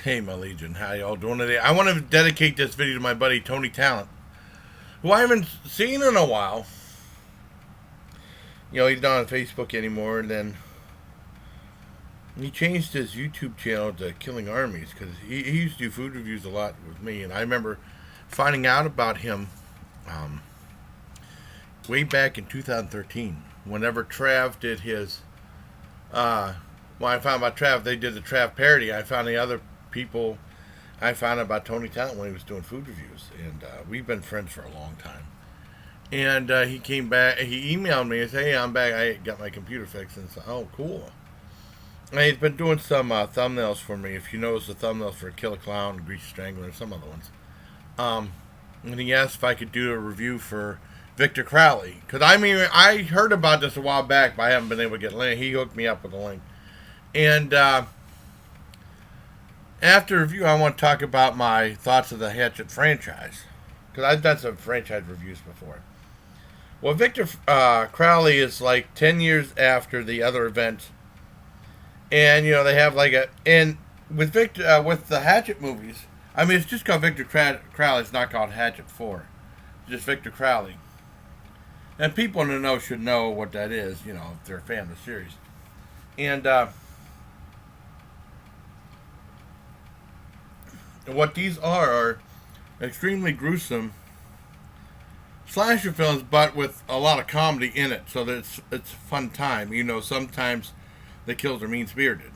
Hey, my Legion, how y'all doing today? I want to dedicate this video to my buddy Tony Talant, who I haven't seen in a while. You know, he's not on Facebook anymore, and then he changed his YouTube channel to Killing Armies, because he used to do food reviews a lot with me, and I remember finding out about him way back in 2013, whenever Trav did his, when I found about Trav, they did the Trav parody. I found the other people, I found out about Tony Talant when he was doing food reviews, and we've been friends for a long time. And he came back, he emailed me and said, hey, I'm back, I got my computer fixed, and said, oh, cool. And he's been doing some thumbnails for me, if you notice the thumbnails for Kill a Clown, Grease Strangler, and some other ones. And he asked if I could do a review for Victor Crowley, because I heard about this a while back, but I haven't been able to get a link. He hooked me up with a link. And after review, I want to talk about my thoughts of the Hatchet franchise, because I've done some franchise reviews before. Well, Victor Crowley is like 10 years after the other event, and you know they have like and with with the Hatchet movies, I mean it's just called Victor Crowley. It's not called Hatchet 4, it's just Victor Crowley. And people in the know should know what that is, you know, if they're a fan of the series. And what these are extremely gruesome slasher films, but with a lot of comedy in it, so that it's a fun time. You know, sometimes the kills are mean-spirited.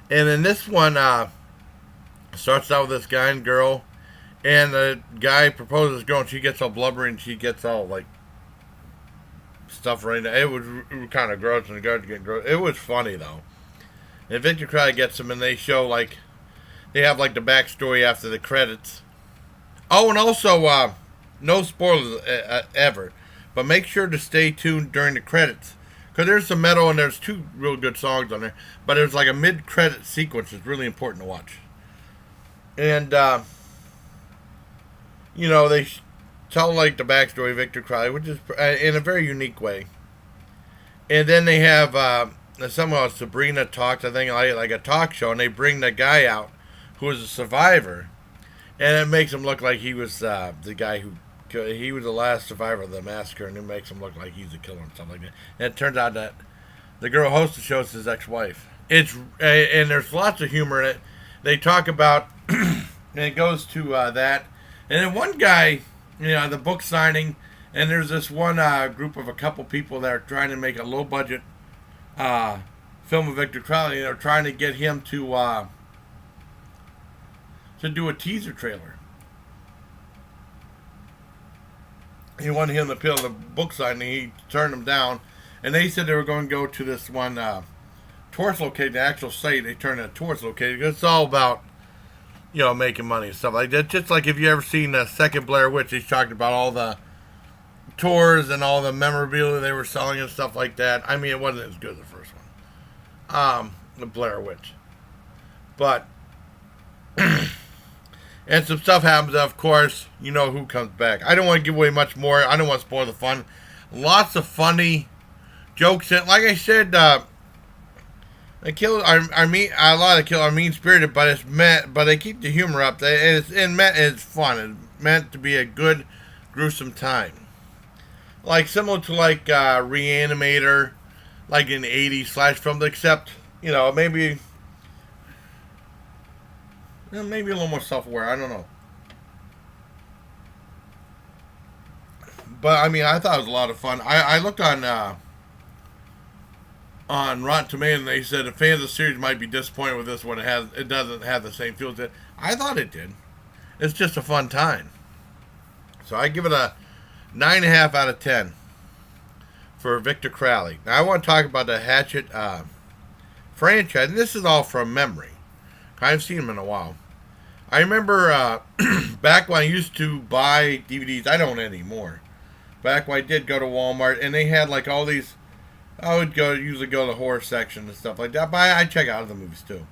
And in this one, starts out with this guy and girl, and the guy proposes to girl, and she gets all blubbery, and she gets all, like, stuff right now. It was kind of gross, and the guys getting gross. It was funny, though. And Victor Crowley gets them, and they show, like, they have, like, the backstory after the credits. Oh, and also, no spoilers ever, but make sure to stay tuned during the credits, because there's some metal and there's two real good songs on there, but there's like a mid-credit sequence that's really important to watch. And you know, they tell like the backstory of Victor Crowley, which is in a very unique way. And then they have somehow Sabrina Talks, I think, like a talk show, and they bring the guy out who is a survivor, and it makes him look like he was the guy who he was the last survivor of the massacre, and it makes him look like he's a killer and stuff like that. And it turns out that the girl who hosts the show is his ex-wife. It's and there's lots of humor in it. They talk about and it goes to that, and then one guy, you know, the book signing, and there's this one group of a couple people that are trying to make a low-budget film of Victor Crowley. They're trying to get him to do a teaser trailer. He wanted him to appeal the book signing. He turned them down, and they said they were going to go to this one tourist location, the actual site. They turned it a tourist location because it's all about, you know, making money and stuff like that. Just like if you ever seen the second Blair Witch, he's talking about all the tours and all the memorabilia they were selling and stuff like that. I mean, it wasn't as good as the first one, the Blair Witch, but. And some stuff happens, of course, you know who comes back. I don't want to give away much more. I don't want to spoil the fun. Lots of funny jokes. And like I said, the kills are a lot of kills are mean-spirited, but it's meant, but they keep the humor up. It's fun. It's meant to be a good, gruesome time. Like, similar to like Reanimator, like in the 80s slash films, except, you know, maybe a little more self-aware. I don't know. But, I mean, I thought it was a lot of fun. I looked on Rotten Tomatoes, and they said the fans of the series might be disappointed with this one. It doesn't have the same feel as it. I thought it did. It's just a fun time. So I give it a 9.5 out of 10 for Victor Crowley. Now, I want to talk about the Hatchet franchise, and this is all from memory. I haven't seen them in a while. I remember back when I used to buy DVDs, I don't anymore. Back when I did go to Walmart, and they had like all these, I would usually go to the horror section and stuff like that, but I check out other movies too.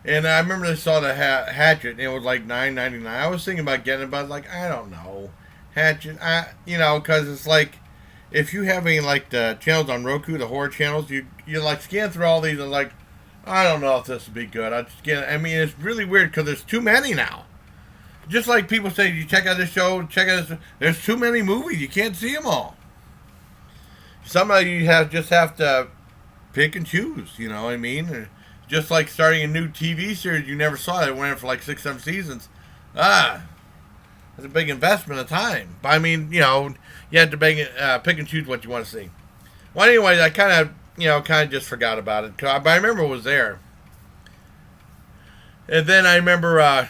And I remember I saw the Hatchet, and it was like $9.99. I was thinking about getting it, but I was like, I don't know. Hatchet, you know, because it's like, if you have any like the channels on Roku, the horror channels, you like scan through all these and like, I don't know if this would be good. I mean, it's really weird because there's too many now. Just like people say, you check out this show, check out this. There's too many movies. You can't see them all. Somehow you just have to pick and choose. You know what I mean? Just like starting a new TV series you never saw. It went for like 6, 7 seasons. It's a big investment of time. But I mean, you have to pick and choose what you want to see. Well, anyway, I kind of just forgot about it. But I remember it was there. And then I remember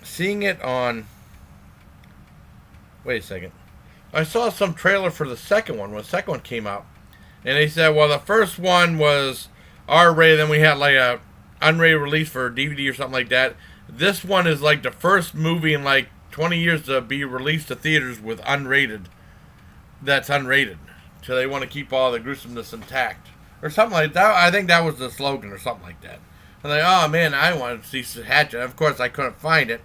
seeing it on. Wait a second. I saw some trailer for the second one when the second one came out. And they said, well, the first one was R-rated, then we had like a unrated release for DVD or something like that. This one is like the first movie in like 20 years to be released to theaters with that's unrated. So they want to keep all the gruesomeness intact. Or something like that. I think that was the slogan or something like that. I'm like, oh man, I want to see Hatchet. Of course, I couldn't find it.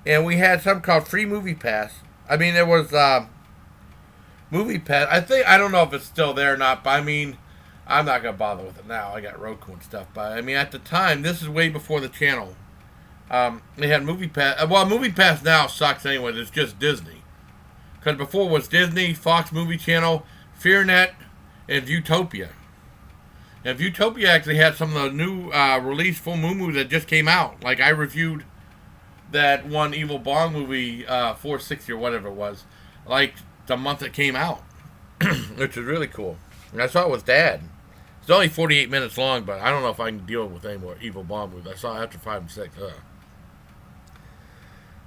And we had something called Free Movie Pass. I mean, it was Movie Pass. I don't know if it's still there or not, but I mean, I'm not going to bother with it now. I got Roku and stuff. But I mean, at the time, this is way before the channel. They had Movie Pass. Well, Movie Pass now sucks anyway. It's just Disney. Because before it was Disney, Fox Movie Channel, FearNet, and Viewtopia. And Viewtopia actually had some of the new released full moon movies that just came out. Like I reviewed that one Evil Bong movie, 460 or whatever it was, like the month it came out, which is really cool. And I saw it with Dad. It's only 48 minutes long, but I don't know if I can deal with any more Evil Bong movies. I saw it after 5 and 6.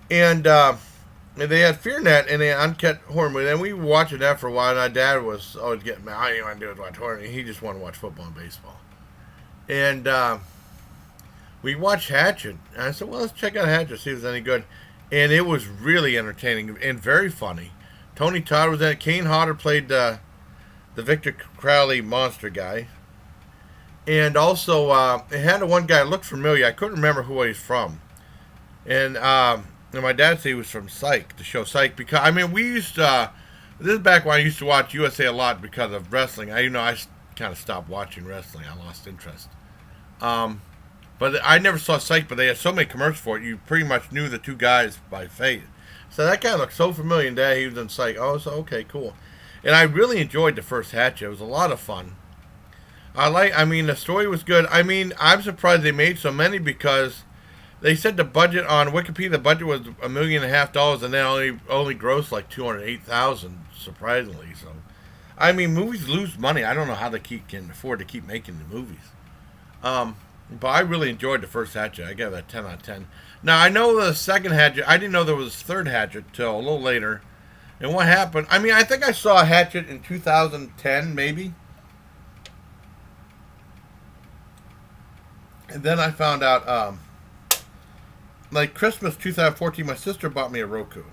And they had FearNet and they had Uncut Horror Movie. And we were watching that for a while. And my dad was always getting mad. I didn't want to do it watch horror. He just wanted to watch football and baseball. And we watched Hatchet. And I said, well, let's check out Hatchet, see if it's any good. And it was really entertaining and very funny. Tony Talant was in it. Kane Hodder played the Victor Crowley monster guy. And also, it had one guy that looked familiar. I couldn't remember who he was from. And my dad said he was from Psych, the show Psych. Because, I mean, we used to, this is back when I used to watch USA a lot because of wrestling. I kind of stopped watching wrestling. I lost interest. But I never saw Psych, but they had so many commercials for it, you pretty much knew the two guys by face. So that guy looked so familiar, and Dad, he was in Psych. Oh, so okay, cool. And I really enjoyed the first Hatchet. It was a lot of fun. The story was good. I mean, I'm surprised they made so many because they said the budget on Wikipedia, the budget was $1.5 million, and then only grossed like $208,000, surprisingly. So, I mean, movies lose money. I don't know how they can afford to keep making the movies. But I really enjoyed the first Hatchet. I gave that 10 out of 10. Now, I know the second Hatchet, I didn't know there was a third Hatchet till a little later. And what happened, I mean, I think I saw Hatchet in 2010, maybe. And then I found out, like Christmas 2014, my sister bought me a Roku.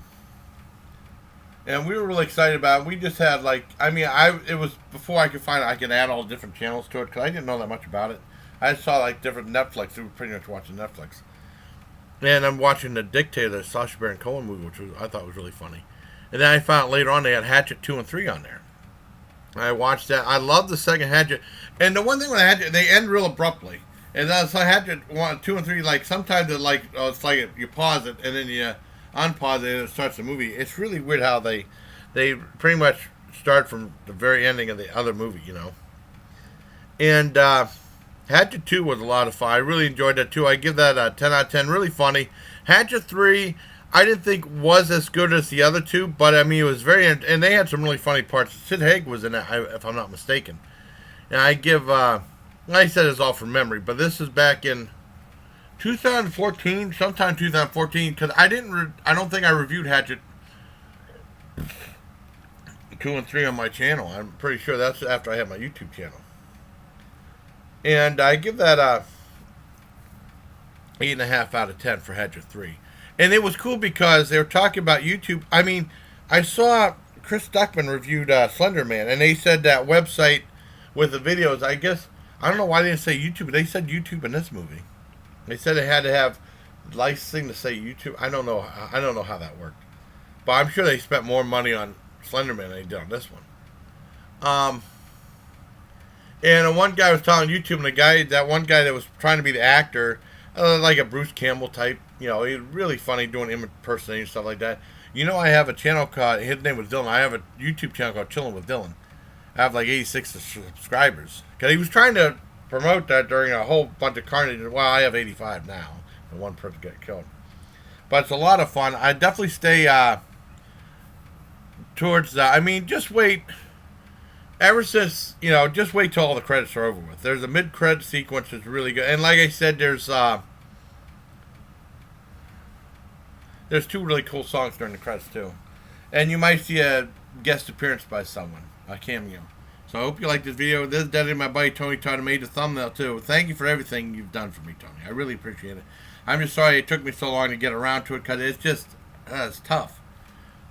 And we were really excited about it. We just had it was before I could add all the different channels to it, because I didn't know that much about it. I saw like different Netflix. We were pretty much watching Netflix. And I'm watching The Dictator, the Sacha Baron Cohen movie, which I thought was really funny. And then I found out later on they had Hatchet 2 and 3 on there. I watched that. I love the second Hatchet. And the one thing with Hatchet, they end real abruptly. And then it's like Hatchet 1, 2, and 3. Like sometimes it's like you pause it and then you unpause it and it starts the movie. It's really weird how they pretty much start from the very ending of the other movie, you know. And Hatchet 2 was a lot of fun. I really enjoyed that too. I give that a 10 out of 10. Really funny. Hatchet 3, I didn't think was as good as the other two, but I mean it was very, and they had some really funny parts. Sid Haig was in it, if I'm not mistaken. And I give, like I said, it's all from memory, but this is back in 2014, sometime 2014, because I don't think I reviewed Hatchet 2 and 3 on my channel. I'm pretty sure that's after I had my YouTube channel. And I give that a 8.5 out of 10 for Hatchet 3. And it was cool because they were talking about YouTube. I mean, I saw Chris Duckman reviewed Slender Man, and they said that website with the videos, I guess, I don't know why they didn't say YouTube, but they said YouTube in this movie. They said they had to have licensing to say YouTube. I don't know how that worked. But I'm sure they spent more money on Slender Man than they did on this one. And one guy was telling YouTube, and that one guy that was trying to be the actor, like a Bruce Campbell type, he was really funny doing impersonation and stuff like that. I have a channel called, his name was Dylan. I have a YouTube channel called Chilling with Dylan. I have like 86 subscribers. Because he was trying to promote that during a whole bunch of carnage. Well, I have 85 now, and one person got killed. But it's a lot of fun. I definitely stay towards just wait. Ever since, just wait till all the credits are over with. There's a mid-credit sequence that's really good. And like I said, there's two really cool songs during the credits, too. And you might see a guest appearance by someone, a cameo. So I hope you like this video. This is dedicated to my buddy Tony Talant, who made the thumbnail, too. Thank you for everything you've done for me, Tony. I really appreciate it. I'm just sorry it took me so long to get around to it, because it's just, it's tough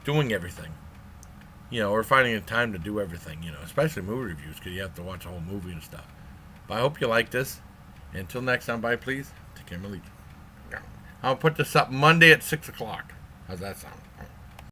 doing everything. Or finding the time to do everything, especially movie reviews, because you have to watch a whole movie and stuff. But I hope you like this. And until next time, bye, please. Take care, my legion. I'll put this up Monday at 6 o'clock. How's that sound?